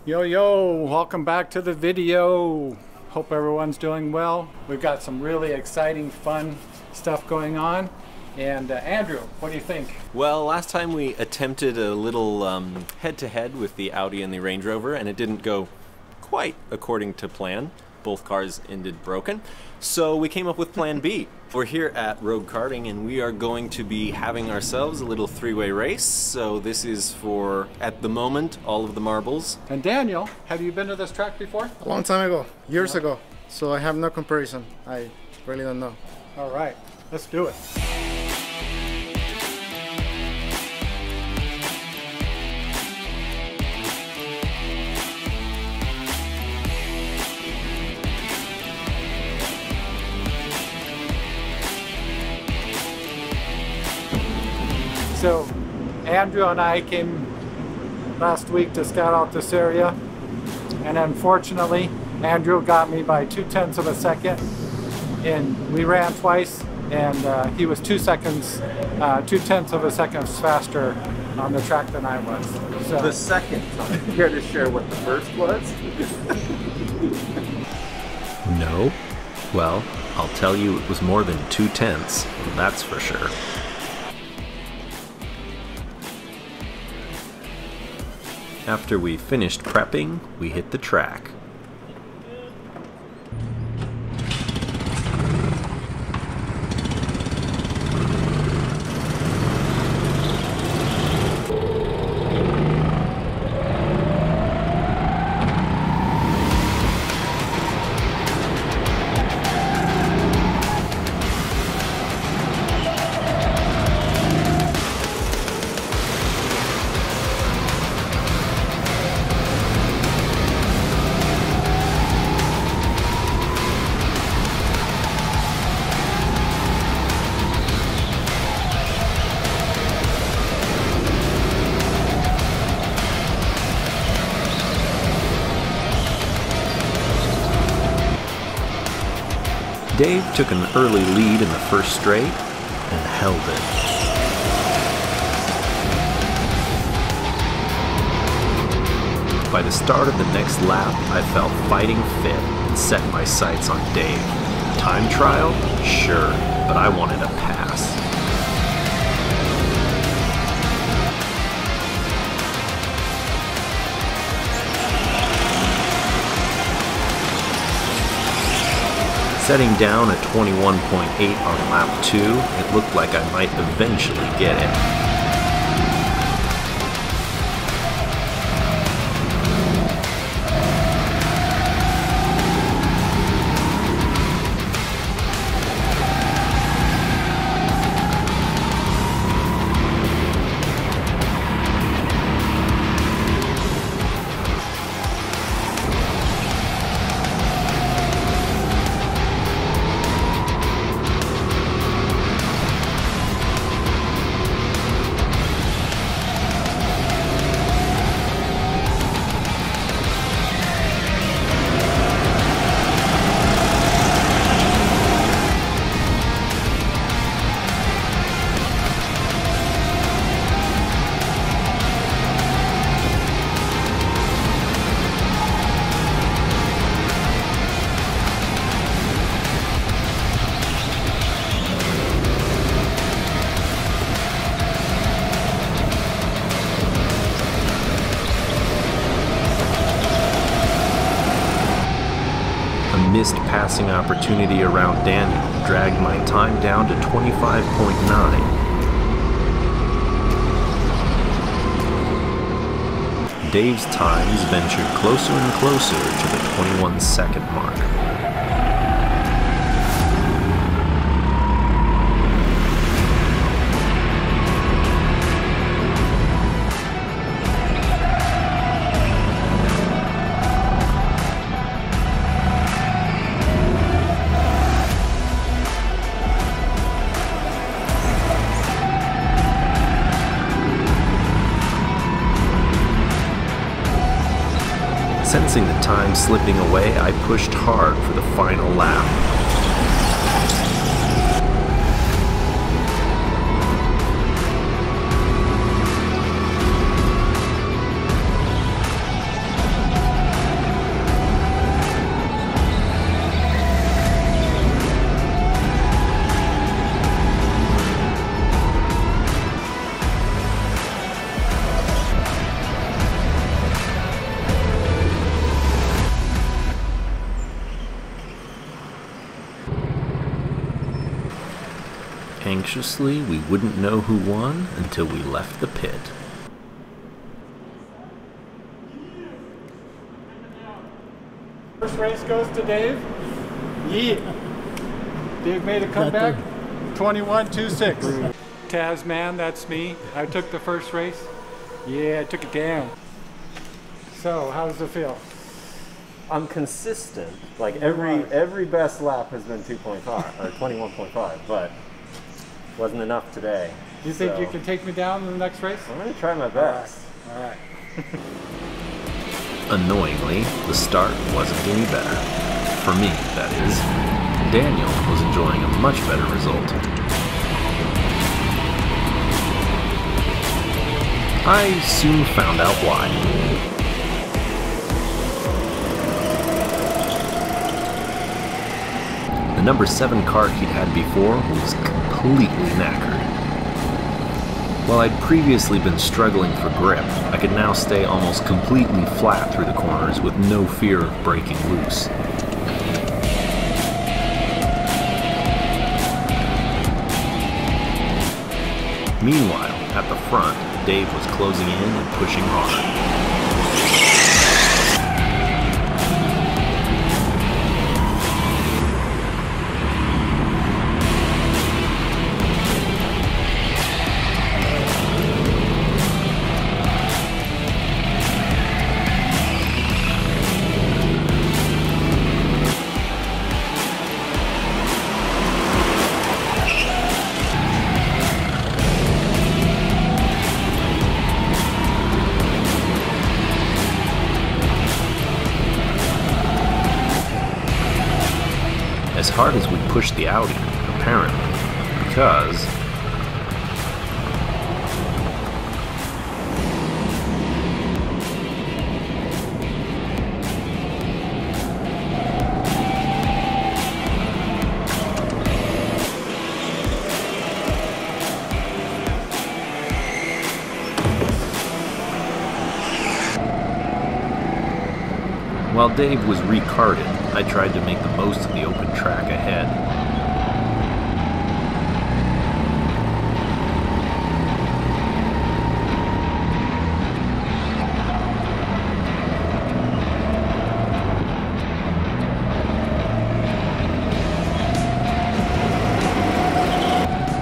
Yo, yo, welcome back to the video. Hope everyone's doing well. We've got some really exciting, fun stuff going on. And Andrew, what do you think? Well, last time we attempted a little head-to-head with the Audi and the Range Rover, and it didn't go quite according to plan. Both cars ended broken. So we came up with plan B. We're here at Rogue Karting, and we are going to be having ourselves a little three-way race. So this is for, at the moment, all of the marbles. And Daniel, have you been to this track before? A long time ago, years ago. So I have no comparison. I really don't know. All right, let's do it. So Andrew and I came last week to scout out this area, and unfortunately Andrew got me by 2/10 of a second, and we ran twice, and he was 2/10 of a second faster on the track than I was. So, the second. Care to share what the first was? No. Well, I'll tell you it was more than 2/10, that's for sure. After we finished prepping, we hit the track. Dave took an early lead in the first straight and held it. By the start of the next lap, I felt fighting fit and set my sights on Dave. Time trial? Sure, but I wanted a pass. Setting down at 21.8 on lap 2, it looked like I might eventually get it. Missed passing opportunity around Daniel dragged my time down to 25.9. Dave's times ventured closer and closer to the 21-second mark. Sensing the time slipping away, I pushed hard for the final lap. anxiously we wouldn't know who won until we left the pit. First race goes to Dave. Yeah. Dave made a comeback. 21-26. Tasman, that's me. I took the first race. Yeah, I took it down. So, how does it feel? I'm consistent. Like every best lap has been 2.5 or 21.5, but wasn't enough today. Do you think you can take me down in the next race? I'm gonna try my best. All right. Annoyingly, the start wasn't any better. For me, that is. Daniel was enjoying a much better result. I soon found out why. The number 7 kart he'd had before was completely knackered. While I'd previously been struggling for grip, I could now stay almost completely flat through the corners with no fear of breaking loose. Meanwhile, at the front, Dave was closing in and pushing hard. As hard as we pushed the Audi, apparently, because while Dave was rekarted, I tried to make the most of the open track ahead.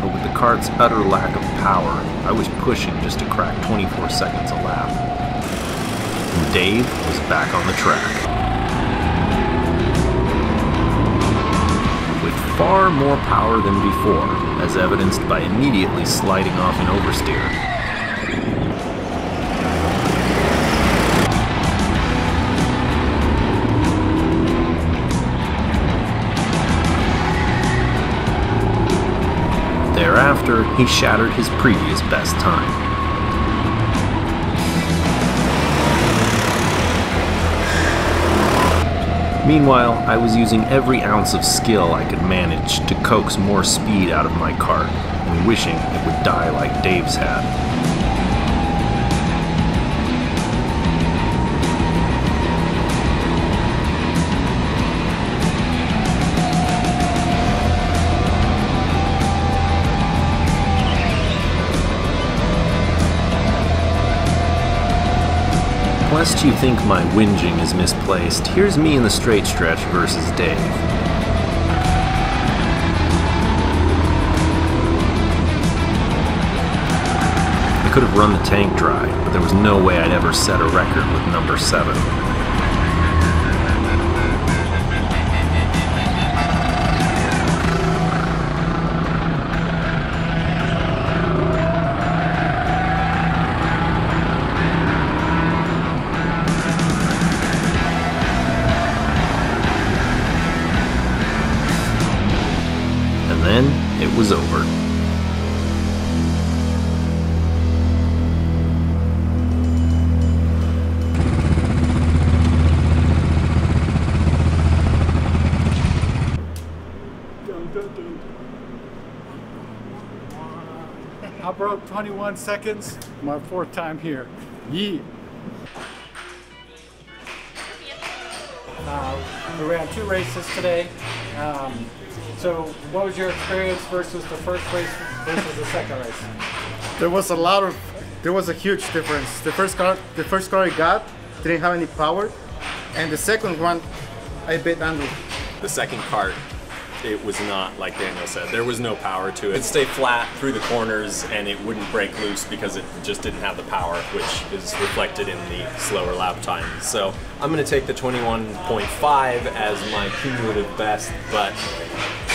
But with the kart's utter lack of power, I was pushing just to crack 24 seconds a lap. And Dave was back on the track. Far more power than before, as evidenced by immediately sliding off an oversteer. Thereafter, he shattered his previous best time. Meanwhile, I was using every ounce of skill I could manage to coax more speed out of my kart, and wishing it would die like Dave's had. Lest you think my whinging is misplaced, here's me in the straight stretch versus Dave. I could have run the tank dry, but there was no way I'd ever set a record with number 7. Then it was over. I broke 21 seconds, my 4th time here. Yeah. We ran 2 races today. So what was your experience versus the first race versus the second race? There was a huge difference. The first car I got didn't have any power, and the second one, I beat Andrew. The second kart, it was not like Daniel said. There was no power to it. It'd stay flat through the corners and it wouldn't break loose because it just didn't have the power, which is reflected in the slower lap times. So I'm going to take the 21.5 as my cumulative best, but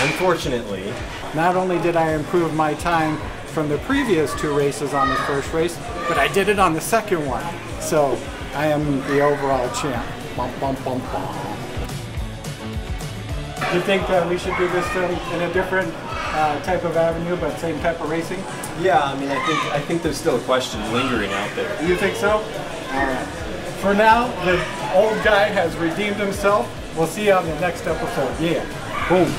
unfortunately, not only did I improve my time from the previous 2 races on the first race, but I did it on the second one. So I am the overall champ. Bum, bum, bum, bum. Do you think we should do this in a different type of avenue, but same type of racing? yeah, I mean, I think there's still a question lingering out there. You think so? All right. For now, the old guy has redeemed himself. We'll see you on the next episode. Yeah. Boom.